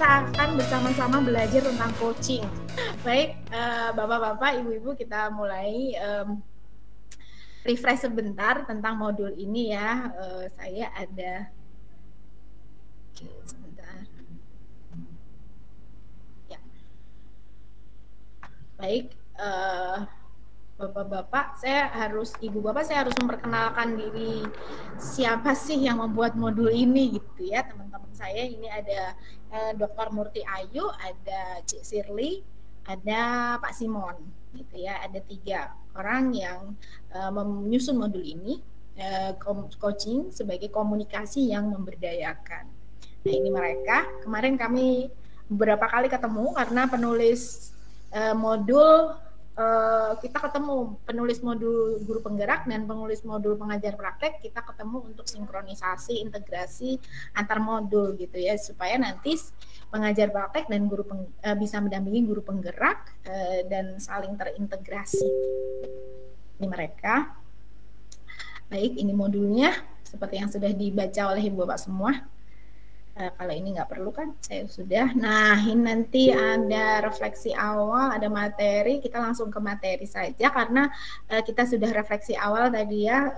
kita akan bersama-sama belajar tentang coaching. Baik, Bapak-bapak, Ibu-ibu, kita mulai refresh sebentar tentang modul ini ya. Saya ada, oke, sebentar. Ya, baik. Bapak-bapak, Ibu Bapak, saya harus memperkenalkan diri siapa sih yang membuat modul ini gitu ya, teman-teman saya. Ini ada Dr. Murti Ayu, ada Cik Sirly, ada Pak Simon gitu ya. Ada 3 orang yang menyusun modul ini, coaching sebagai komunikasi yang memberdayakan. Nah, ini mereka. Kemarin kami beberapa kali ketemu karena penulis modul kita ketemu, penulis modul guru penggerak dan penulis modul pengajar praktek, kita ketemu untuk sinkronisasi, integrasi antar modul gitu ya, supaya nanti pengajar praktek dan bisa mendampingi guru penggerak dan saling terintegrasi. Ini mereka. Baik, ini modulnya seperti yang sudah dibaca oleh Ibu Bapak semua. Kalau ini nggak perlu kan, saya sudah. Nah, ini nanti ada refleksi awal, ada materi. Kita langsung ke materi saja karena kita sudah refleksi awal tadi ya.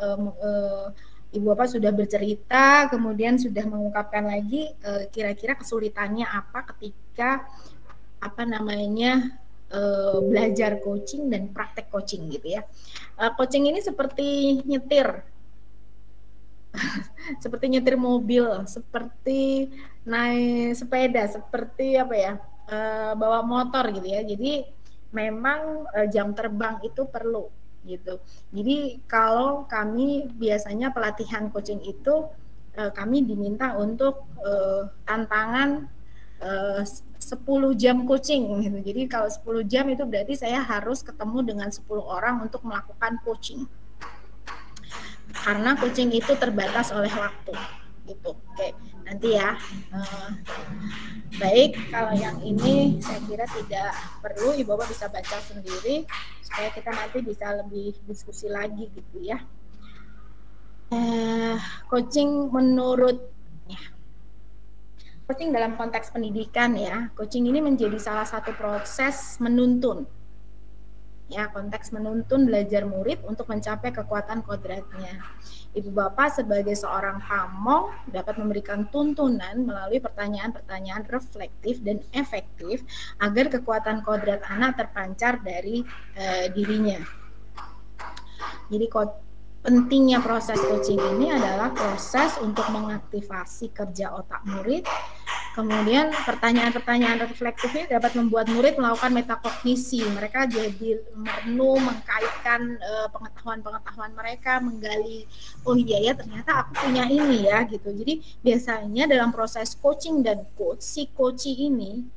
Ibu Bapak sudah bercerita, kemudian sudah mengungkapkan lagi kira-kira kesulitannya apa ketika belajar coaching dan praktek coaching gitu ya. Coaching ini seperti nyetir. Seperti nyetir mobil, seperti naik sepeda, seperti bawa motor gitu ya. Jadi memang jam terbang itu perlu gitu. Jadi kalau kami biasanya pelatihan coaching itu kami diminta untuk tantangan 10 jam coaching gitu. Jadi kalau 10 jam itu berarti saya harus ketemu dengan 10 orang untuk melakukan coaching. Karena coaching itu terbatas oleh waktu gitu. Oke, nanti ya. Baik, kalau yang ini saya kira tidak perlu, Ibu Bapak bisa baca sendiri supaya kita nanti bisa lebih diskusi lagi gitu ya. Coaching coaching dalam konteks pendidikan ya. Coaching ini menjadi salah satu proses menuntun. Ya, konteks menuntun belajar murid untuk mencapai kekuatan kodratnya. Ibu Bapak sebagai seorang pamong dapat memberikan tuntunan melalui pertanyaan-pertanyaan reflektif dan efektif agar kekuatan kodrat anak terpancar dari dirinya. Jadi pentingnya proses coaching ini adalah proses untuk mengaktifasi kerja otak murid. Kemudian pertanyaan-pertanyaan reflektifnya dapat membuat murid melakukan metakognisi. Mereka jadi merenung, mengkaitkan pengetahuan-pengetahuan mereka, menggali, oh iya ya ternyata aku punya ini ya gitu. Jadi biasanya dalam proses coaching dan coach, si coachee ini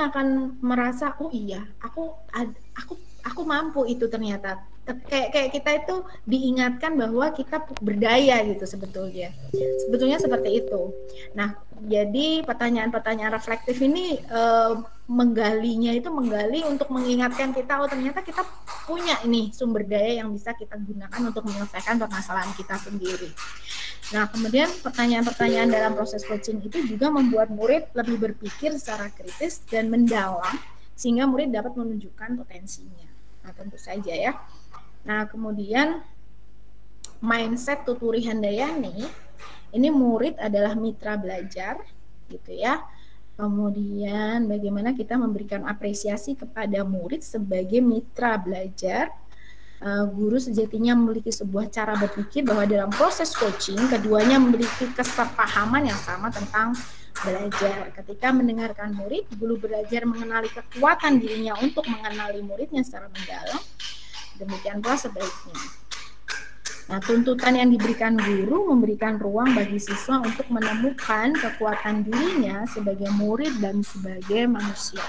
akan merasa, oh iya aku mampu itu ternyata. Kayak kita itu diingatkan bahwa kita berdaya gitu sebetulnya seperti itu. Nah, jadi pertanyaan-pertanyaan reflektif ini menggali untuk mengingatkan kita, oh ternyata kita punya ini sumber daya yang bisa kita gunakan untuk menyelesaikan permasalahan kita sendiri. Nah, kemudian pertanyaan-pertanyaan dalam proses coaching itu juga membuat murid lebih berpikir secara kritis dan mendalam sehingga murid dapat menunjukkan potensinya. Nah, tentu saja ya. Nah, kemudian mindset Tuturi Handayani, ini murid adalah mitra belajar, gitu ya. Kemudian bagaimana kita memberikan apresiasi kepada murid sebagai mitra belajar. Guru sejatinya memiliki sebuah cara berpikir bahwa dalam proses coaching, keduanya memiliki kesepahaman yang sama tentang belajar. Ketika mendengarkan murid, guru belajar mengenali kekuatan dirinya untuk mengenali muridnya secara mendalam. Demikian pula sebaliknya. Nah, tuntutan yang diberikan guru memberikan ruang bagi siswa untuk menemukan kekuatan dirinya sebagai murid dan sebagai manusia.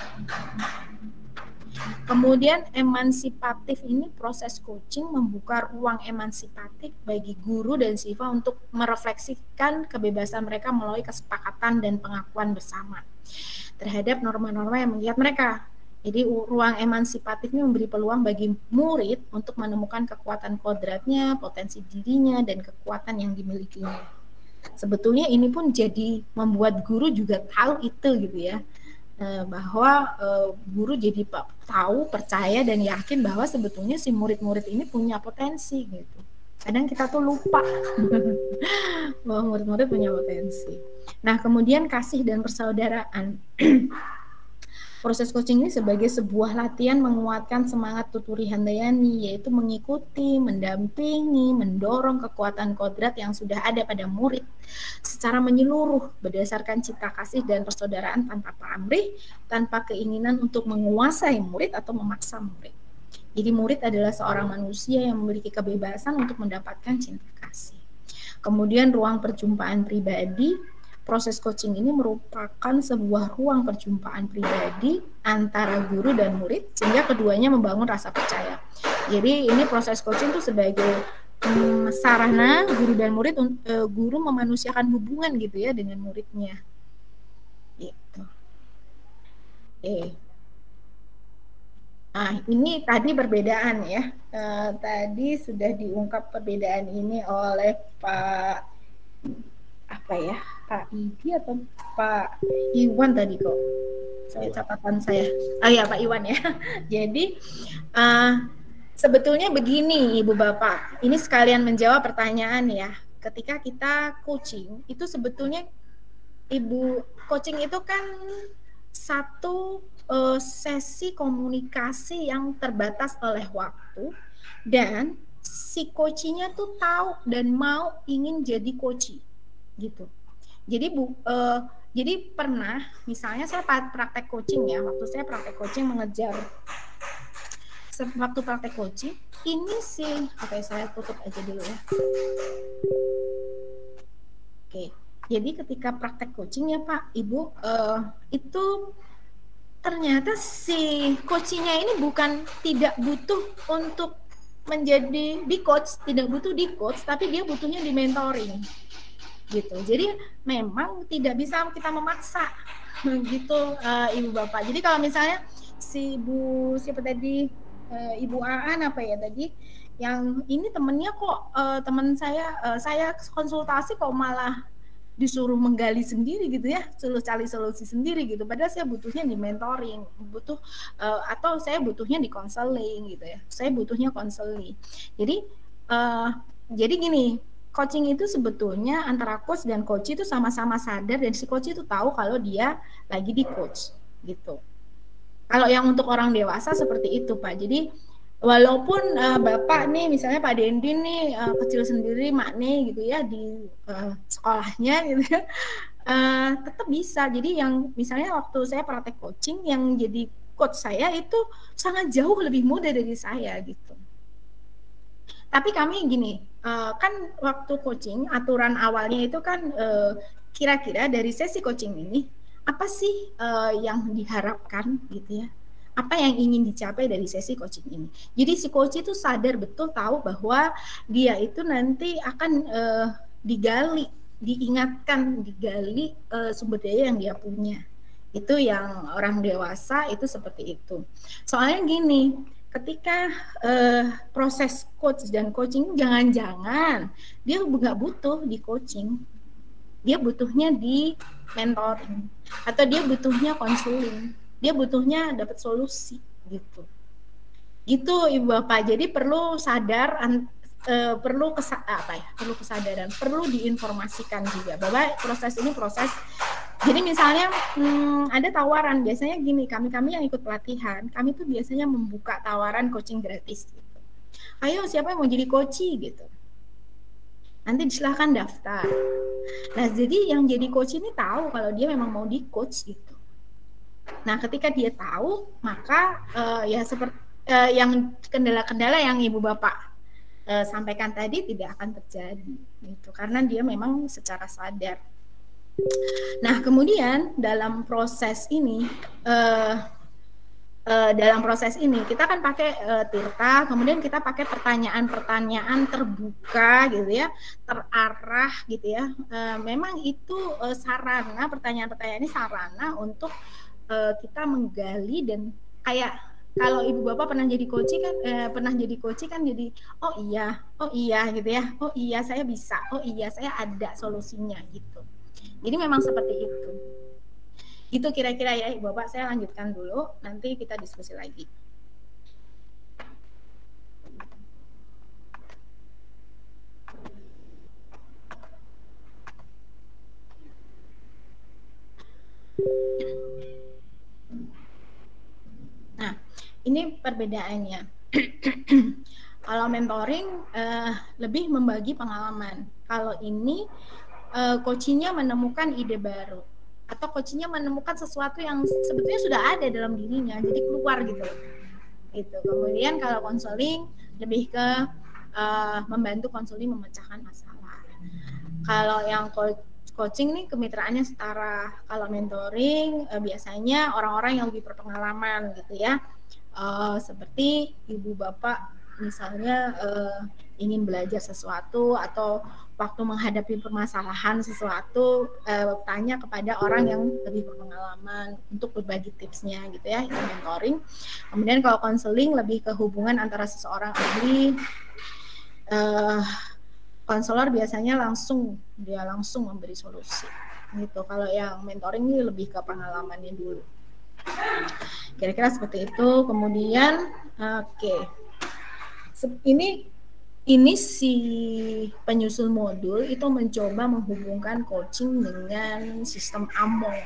Kemudian emansipatif ini, proses coaching membuka ruang emansipatif bagi guru dan siswa untuk merefleksikan kebebasan mereka melalui kesepakatan dan pengakuan bersama terhadap norma-norma yang mengikat mereka. Jadi ruang emansipatif ini memberi peluang bagi murid untuk menemukan kekuatan kodratnya, potensi dirinya, dan kekuatan yang dimilikinya. Sebetulnya ini pun jadi membuat guru juga tahu itu gitu ya, bahwa guru jadi tahu, percaya dan yakin bahwa sebetulnya si murid-murid ini punya potensi gitu. Kadang kita tuh lupa bahwa murid-murid punya potensi. Nah, kemudian kasih dan persaudaraan. Proses coaching ini sebagai sebuah latihan menguatkan semangat Tuturi Handayani, yaitu mengikuti, mendampingi, mendorong kekuatan kodrat yang sudah ada pada murid secara menyeluruh berdasarkan cita kasih dan persaudaraan tanpa pamrih, tanpa keinginan untuk menguasai murid atau memaksa murid. Jadi murid adalah seorang manusia yang memiliki kebebasan untuk mendapatkan cinta kasih. Kemudian ruang perjumpaan pribadi. Proses coaching ini merupakan sebuah ruang perjumpaan pribadi antara guru dan murid sehingga keduanya membangun rasa percaya. Jadi ini proses coaching itu sebagai sarana guru dan murid, guru memanusiakan hubungan gitu ya dengan muridnya. Gitu. Nah, ini tadi perbedaan ya. Tadi sudah diungkap perbedaan ini oleh Pak Idi atau Pak Iwan tadi kok. Catatan saya. Ya Pak Iwan ya. Jadi sebetulnya begini Ibu Bapak, ini sekalian menjawab pertanyaan ya. Ketika kita coaching itu sebetulnya coaching itu kan satu sesi komunikasi yang terbatas oleh waktu dan si coachingnya tuh tahu dan mau ingin jadi coaching gitu. Jadi pernah misalnya saya praktek coaching ya, waktu saya praktek coaching waktu praktek coaching ini sih, saya tutup aja dulu ya. Jadi ketika praktek coaching ya Pak Ibu, itu ternyata si coachingnya ini bukan tidak butuh untuk menjadi di coach, tidak butuh di coach, tapi dia butuhnya di mentoring gitu. Jadi memang tidak bisa kita memaksa gitu Ibu Bapak. Jadi kalau misalnya si Bu siapa tadi Ibu Aan tadi yang ini temennya kok teman saya konsultasi kok malah disuruh menggali sendiri gitu ya, cari solusi sendiri gitu. Padahal saya butuhnya di mentoring, atau saya butuhnya di konseling gitu ya. Saya butuhnya konseling. Jadi gini, coaching itu sebetulnya antara coach dan coach itu sama-sama sadar dan si coach itu tahu kalau dia lagi di coach gitu. Kalau yang untuk orang dewasa seperti itu Pak. Jadi walaupun Bapak nih misalnya Pak Dendi nih kecil sendiri makne gitu ya di sekolahnya gitu ya, tetap bisa. Jadi yang misalnya waktu saya praktek coaching yang jadi coach saya itu sangat jauh lebih muda dari saya gitu. Tapi kami gini, kan waktu coaching aturan awalnya itu kan kira-kira dari sesi coaching ini apa sih yang diharapkan gitu ya, apa yang ingin dicapai dari sesi coaching ini. Jadi si coach itu sadar betul tahu bahwa dia itu nanti akan digali sumber daya yang dia punya. Itu yang orang dewasa itu seperti itu. Soalnya gini, ketika proses coach dan coaching jangan-jangan dia nggak butuh di coaching, dia butuhnya di mentoring atau dia butuhnya konseling, dia butuhnya dapat solusi gitu Ibu Bapak. Jadi perlu sadar, perlu kesadaran, perlu diinformasikan juga bahwa proses ini proses. Jadi misalnya ada tawaran, biasanya gini, kami yang ikut pelatihan, kami tuh biasanya membuka tawaran coaching gratis gitu. Ayo siapa yang mau jadi coaching gitu. Nanti silahkan daftar. Nah jadi yang jadi coach ini tahu kalau dia memang mau di coach gitu. Nah ketika dia tahu, maka ya seperti yang kendala-kendala yang Ibu Bapak sampaikan tadi tidak akan terjadi gitu, karena dia memang secara sadar. Nah kemudian dalam proses ini kita kan pakai Tirta, kemudian kita pakai pertanyaan-pertanyaan terbuka gitu ya, terarah gitu ya. Memang itu sarana, pertanyaan-pertanyaan ini sarana untuk kita menggali dan kayak kalau ibu bapak pernah jadi coach kan, jadi oh iya gitu ya, oh iya saya bisa, oh iya saya ada solusinya gitu. Jadi memang seperti itu. Itu kira-kira ya ibu bapak, saya lanjutkan dulu, nanti kita diskusi lagi. Nah, ini perbedaannya. Kalau mentoring lebih membagi pengalaman. Kalau ini coachingnya menemukan ide baru, atau coachingnya menemukan sesuatu yang sebetulnya sudah ada dalam dirinya, jadi keluar gitu. Kemudian kalau konseling lebih ke membantu konseling memecahkan masalah. Kalau yang coaching nih kemitraannya setara. Kalau mentoring biasanya orang-orang yang lebih berpengalaman gitu ya. Seperti ibu bapak misalnya ingin belajar sesuatu atau waktu menghadapi permasalahan sesuatu tanya kepada orang yang lebih berpengalaman untuk berbagi tipsnya gitu ya, itu mentoring. Kemudian kalau konseling lebih ke hubungan antara seseorang ahli, konselor biasanya langsung memberi solusi gitu. Kalau yang mentoring ini lebih ke pengalamannya dulu. Kira-kira seperti itu. Kemudian ini si penyusun modul itu mencoba menghubungkan coaching dengan sistem AMONG.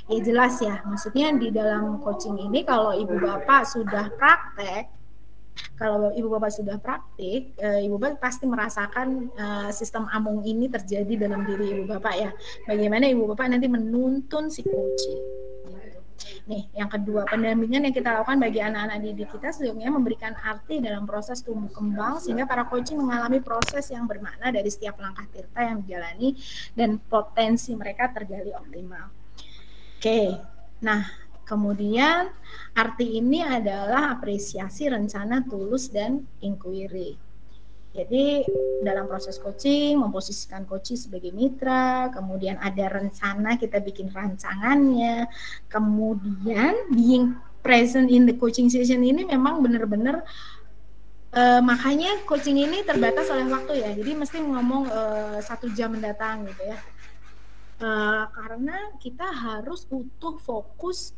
Ya jelas ya, maksudnya di dalam coaching ini kalau ibu bapak sudah praktek, ibu bapak pasti merasakan sistem AMONG ini terjadi dalam diri ibu bapak ya. Bagaimana ibu bapak nanti menuntun si coaching. Nih, yang kedua, pendampingan yang kita lakukan bagi anak-anak didik kita sesungguhnya memberikan arti dalam proses tumbuh kembang sehingga para coaching mengalami proses yang bermakna dari setiap langkah tirta yang dijalani dan potensi mereka tergali optimal. Oke, nah kemudian arti ini adalah apresiasi rencana tulus dan inquiry. Jadi dalam proses coaching memposisikan coaching sebagai mitra, kemudian ada rencana, kita bikin rancangannya, kemudian being present in the coaching session ini memang benar-benar makanya coaching ini terbatas oleh waktu ya, jadi mesti ngomong 1 jam mendatang gitu ya. Karena kita harus utuh fokus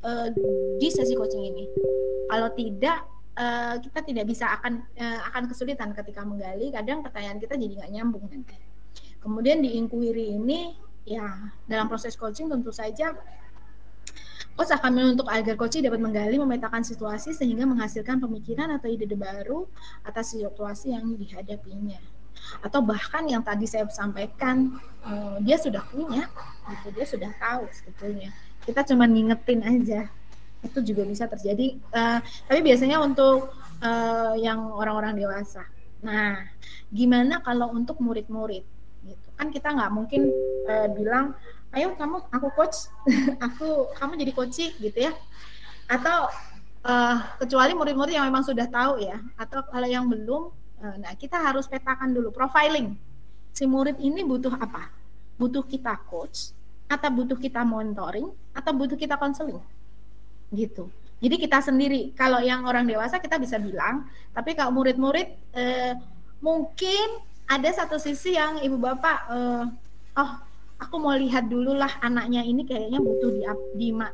di sesi coaching ini. Kalau tidak kita tidak bisa akan kesulitan ketika menggali. Kadang pertanyaan kita jadi nggak nyambung nanti. Kemudian di inquiry ini ya dalam proses coaching tentu saja coach akan menuntut agar coach dapat menggali, memetakan situasi sehingga menghasilkan pemikiran atau ide baru atas situasi yang dihadapinya. Atau bahkan yang tadi saya sampaikan dia sudah punya, gitu, dia sudah tahu sebetulnya. Kita cuma ngingetin aja. Itu juga bisa terjadi, tapi biasanya untuk yang orang-orang dewasa. Nah, gimana kalau untuk murid-murid? Gitu. Kan kita nggak mungkin bilang, ayo aku coach, kamu jadi coach gitu ya. Atau kecuali murid-murid yang memang sudah tahu ya. Atau kalau yang belum, nah kita harus petakan dulu profiling. Si murid ini butuh apa? Butuh kita coach, atau butuh kita mentoring, atau butuh kita konseling? Gitu. Jadi kita sendiri, kalau yang orang dewasa kita bisa bilang, tapi kalau murid-murid mungkin ada satu sisi yang ibu bapak aku mau lihat dulu lah anaknya ini kayaknya butuh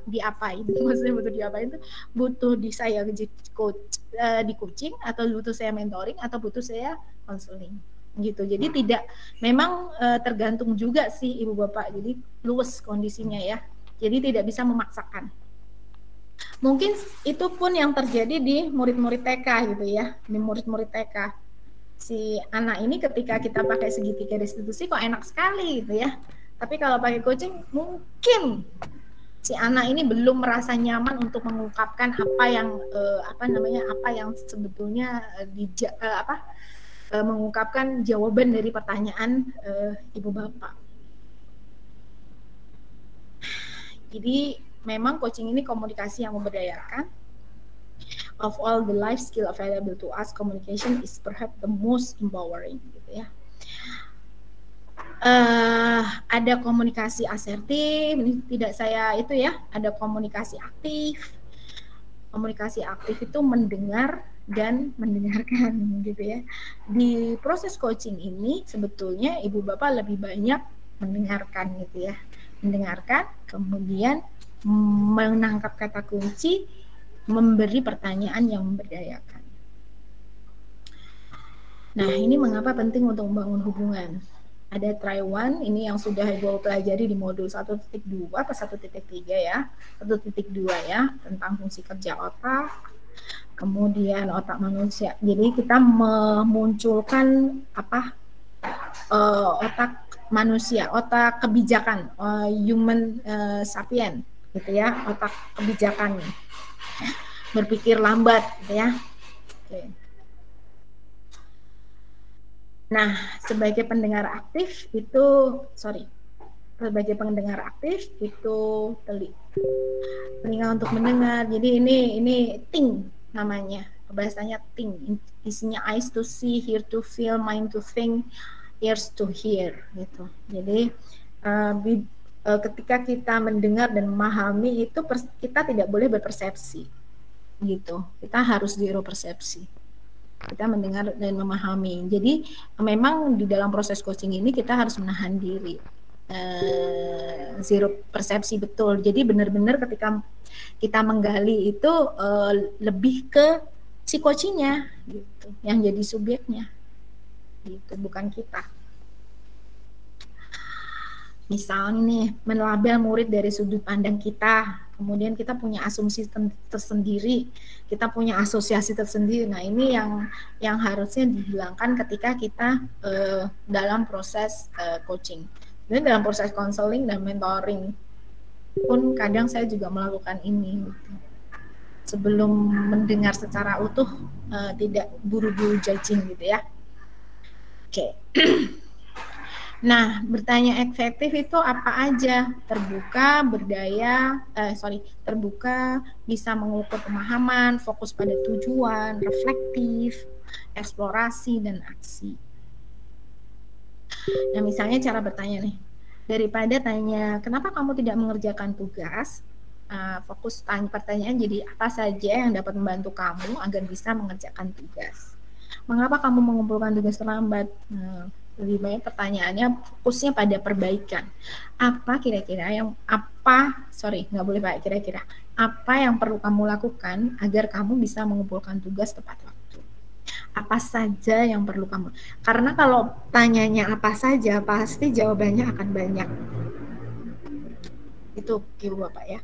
diapain. Maksudnya butuh diapain itu butuh di saya di coaching, atau butuh saya mentoring, atau butuh saya konseling gitu. Jadi tidak memang tergantung juga sih ibu bapak, jadi luas kondisinya ya, jadi tidak bisa memaksakan. Mungkin itu pun yang terjadi di murid-murid TK gitu ya, di murid-murid TK. Si anak ini ketika kita pakai segitiga restitusi kok enak sekali gitu ya. Tapi kalau pakai coaching mungkin si anak ini belum merasa nyaman untuk mengungkapkan apa yang sebetulnya mengungkapkan jawaban dari pertanyaan ibu bapak. Jadi memang coaching ini komunikasi yang memberdayakan. Of all the life skill available to us, communication is perhaps the most empowering gitu ya. Ada komunikasi asertif, ini tidak saya itu ya, ada komunikasi aktif, Komunikasi aktif itu mendengar dan mendengarkan gitu ya. Di proses coaching ini sebetulnya ibu bapak lebih banyak mendengarkan gitu ya. Mendengarkan, kemudian menangkap kata kunci, memberi pertanyaan yang memberdayakan. Nah, ini mengapa penting untuk membangun hubungan. Ada try one, ini yang sudah gue pelajari di modul 1.2 atau 1.3 ya. 1.2 ya, tentang fungsi kerja otak, kemudian otak manusia. Jadi kita memunculkan otak manusia, otak kebijakan, human sapien gitu ya, otak kebijakan. Berpikir lambat gitu ya. Oke. Nah, sebagai pendengar aktif itu, sebagai pendengar aktif itu telinga untuk mendengar. Jadi ini think namanya, bahasanya think. Isinya eyes to see, hear to feel, mind to think, ears to hear gitu. Jadi ketika kita mendengar dan memahami itu kita tidak boleh berpersepsi gitu. Kita harus zero persepsi. Kita mendengar dan memahami. Jadi memang di dalam proses coaching ini kita harus menahan diri, zero persepsi betul. Jadi benar-benar ketika kita menggali itu lebih ke si coachingnya gitu, yang jadi subjeknya gitu, bukan kita. Misalnya nih, melabel murid dari sudut pandang kita, kemudian kita punya asumsi tersendiri, kita punya asosiasi tersendiri. Nah, ini yang harusnya dihilangkan ketika kita dalam proses coaching. Dan dalam proses counseling dan mentoring pun kadang saya juga melakukan ini. Gitu. Sebelum mendengar secara utuh, tidak buru-buru judging gitu ya. Oke. Nah, bertanya efektif itu apa aja? Terbuka, terbuka, bisa mengukur pemahaman, fokus pada tujuan, reflektif, eksplorasi, dan aksi. Nah, misalnya cara bertanya nih, daripada tanya, kenapa kamu tidak mengerjakan tugas? Fokus pertanyaan jadi apa saja yang dapat membantu kamu agar bisa mengerjakan tugas. Mengapa kamu mengumpulkan tugas terlambat? Lebih banyak pertanyaannya fokusnya pada perbaikan. Apa yang perlu kamu lakukan agar kamu bisa mengumpulkan tugas tepat waktu? Apa saja yang perlu kamu? Karena kalau tanyanya apa saja, pasti jawabannya akan banyak. Itu Ibu Bapak ya.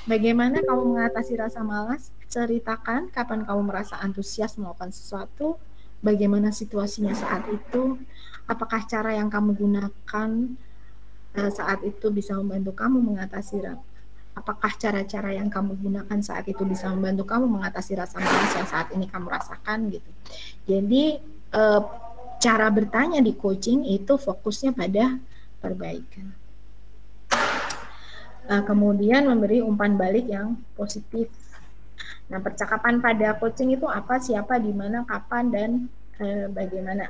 Bagaimana kamu mengatasi rasa malas? Ceritakan kapan kamu merasa antusias melakukan sesuatu, bagaimana situasinya saat itu, apakah cara yang kamu gunakan saat itu bisa membantu kamu mengatasi apakah cara-cara yang kamu gunakan saat itu bisa membantu kamu mengatasi rasa malas yang saat ini kamu rasakan gitu. Jadi cara bertanya di coaching itu fokusnya pada perbaikan. Kemudian memberi umpan balik yang positif. Nah, percakapan pada coaching itu apa, siapa, di mana, kapan, dan bagaimana.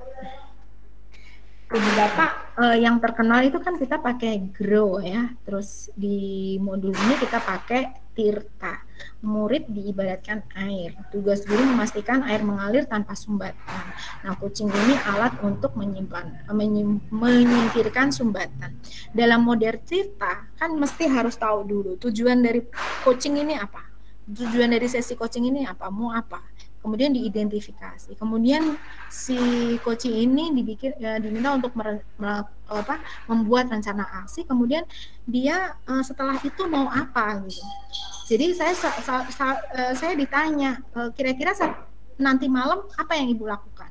Ibu Bapak yang terkenal itu kan kita pakai grow ya. Terus di modul ini kita pakai tirta. Murid diibaratkan air. Tugas guru memastikan air mengalir tanpa sumbatan. Nah, coaching ini alat untuk menyingkirkan sumbatan. Dalam model tirta kan mesti harus tahu dulu tujuan dari coaching ini apa. Tujuan dari sesi coaching ini apa, mau apa. Kemudian diidentifikasi. Kemudian si coaching ini diminta untuk membuat rencana aksi. Kemudian dia setelah itu mau apa gitu. Jadi saya ditanya, kira-kira nanti malam apa yang Ibu lakukan?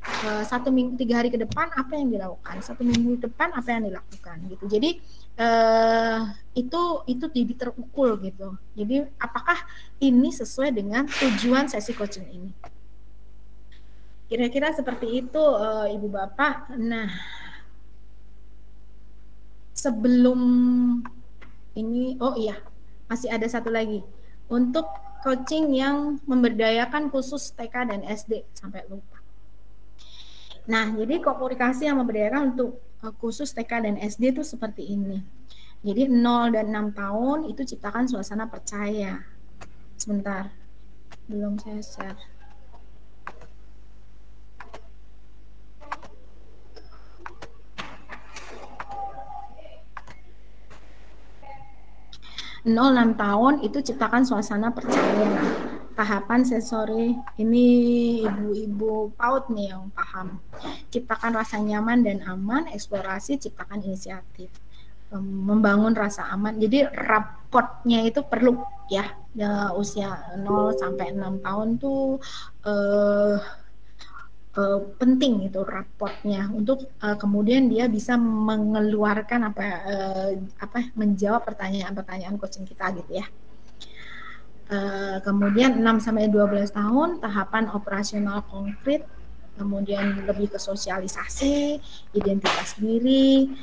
1 minggu 3 hari ke depan apa yang dilakukan? 1 minggu depan apa yang dilakukan gitu. Jadi itu jadi terukur gitu. Jadi apakah ini sesuai dengan tujuan sesi coaching ini? Kira-kira seperti itu Ibu Bapak. Nah, sebelum ini, masih ada satu lagi untuk coaching yang memberdayakan khusus TK dan SD, sampai lupa. Nah, jadi komunikasi yang memberdayakan untuk khusus TK dan SD itu seperti ini. Jadi 0 dan 6 tahun itu ciptakan suasana percaya. Sebentar. Belum saya share. Nol 6 tahun itu ciptakan suasana percaya. Tahapan sensori ini ibu-ibu PAUD nih yang paham. Ciptakan rasa nyaman dan aman, eksplorasi, ciptakan inisiatif. Membangun rasa aman. Jadi raportnya itu perlu ya, usia 0 sampai 6 tahun tuh penting itu raportnya untuk kemudian dia bisa mengeluarkan menjawab pertanyaan-pertanyaan coaching kita gitu ya. Kemudian 6 sampai 12 tahun tahapan operasional konkret, kemudian lebih ke sosialisasi, identitas diri,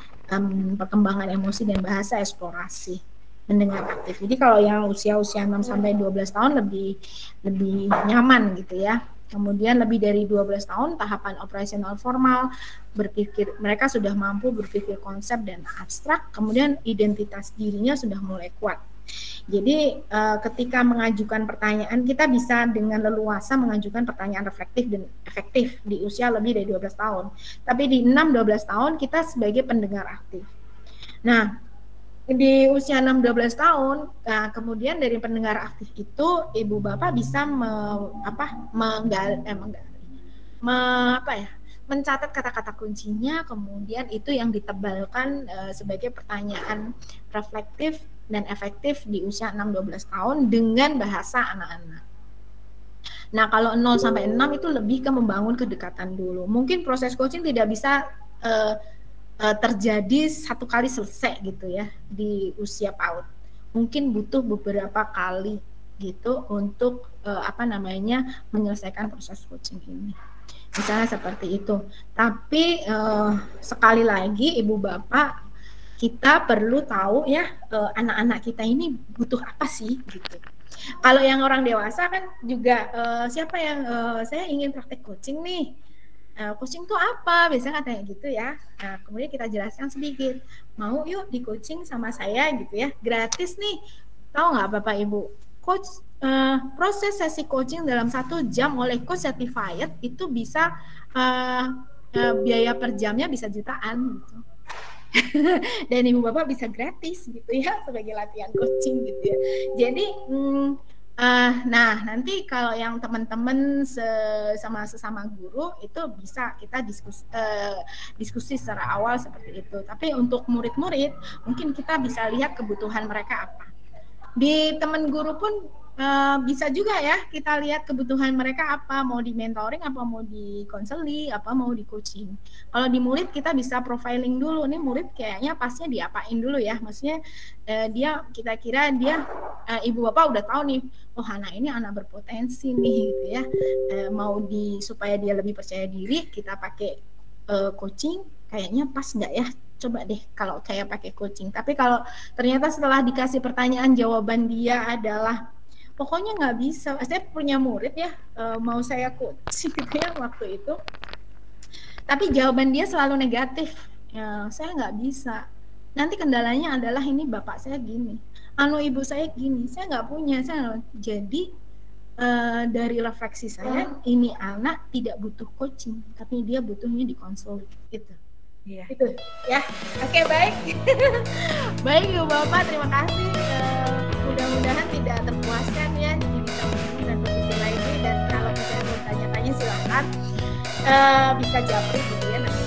perkembangan emosi dan bahasa, eksplorasi, mendengar aktif. Jadi kalau yang usia-usia 6 sampai 12 tahun lebih nyaman gitu ya. Kemudian lebih dari 12 tahun tahapan operasional formal, berpikir mereka sudah mampu berpikir konsep dan abstrak, kemudian identitas dirinya sudah mulai kuat. Jadi ketika mengajukan pertanyaan kita bisa dengan leluasa mengajukan pertanyaan reflektif dan efektif di usia lebih dari 12 tahun. Tapi di 6-12 tahun kita sebagai pendengar aktif. Nah, di usia 6-12 tahun, nah kemudian dari pendengar aktif itu ibu bapak bisa mencatat kata-kata kuncinya, kemudian itu yang ditebalkan sebagai pertanyaan reflektif dan efektif di usia 6-12 tahun dengan bahasa anak-anak. Nah, kalau 0 sampai 6 itu lebih ke membangun kedekatan dulu. Mungkin proses coaching tidak bisa terjadi satu kali selesai gitu ya di usia PAUD. Mungkin butuh beberapa kali gitu untuk menyelesaikan proses coaching ini. Misalnya seperti itu. Tapi sekali lagi ibu bapak, kita perlu tahu ya anak-anak kita ini butuh apa sih gitu. Kalau yang orang dewasa kan juga siapa yang saya ingin praktek coaching nih. Coaching itu apa? Biasanya katanya gitu ya. Nah, kemudian kita jelaskan sedikit. Mau yuk di coaching sama saya gitu ya. Gratis nih. Tahu nggak Bapak Ibu? Coach proses sesi coaching dalam 1 jam oleh coach certified itu bisa biaya per jamnya bisa jutaan gitu. Dan ibu bapak bisa gratis gitu ya sebagai latihan coaching gitu ya. Jadi nah nanti kalau yang teman-teman sesama guru itu bisa kita diskusi secara awal seperti itu. Tapi untuk murid-murid mungkin kita bisa lihat kebutuhan mereka apa. Di teman guru pun bisa juga ya kita lihat kebutuhan mereka apa, mau di mentoring, apa mau di konseling, apa mau di coaching. Kalau di murid kita bisa profiling dulu, nih murid kayaknya pasnya diapain dulu ya, maksudnya kita kira dia ibu bapak udah tahu nih, oh anak ini anak berpotensi nih gitu ya, supaya dia lebih percaya diri kita pakai coaching, kayaknya pas nggak ya? Coba deh kalau saya pakai coaching. Tapi kalau ternyata setelah dikasih pertanyaan jawaban dia adalah pokoknya nggak bisa. Saya punya murid ya, mau saya coaching gitu ya waktu itu. Tapi jawaban dia selalu negatif. Ya, saya nggak bisa. Nanti kendalanya adalah ini bapak saya gini, ibu saya gini, saya nggak punya. Jadi dari refleksi saya, ini anak tidak butuh coaching, tapi dia butuhnya dikonsul gitu. Iya. Itu ya. Oke, baik. Baik Ibu Bapak, terima kasih. Mudah-mudahan tidak terpuaskan ya, jadi bisa dan berpikir lagi, dan kalau bisa bertanya-tanya silakan bisa japri gitu ya nanti.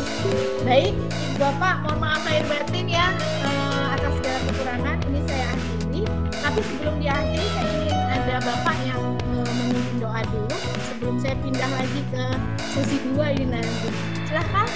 Baik, Ibu Bapak, mohon maaf lahir batin ya atas segala kekurangan. Ini saya akhiri. Tapi sebelum diakhiri saya ingin ada Bapak yang memimpin doa dulu sebelum saya pindah lagi ke sesi 2 ini nanti. Silakan.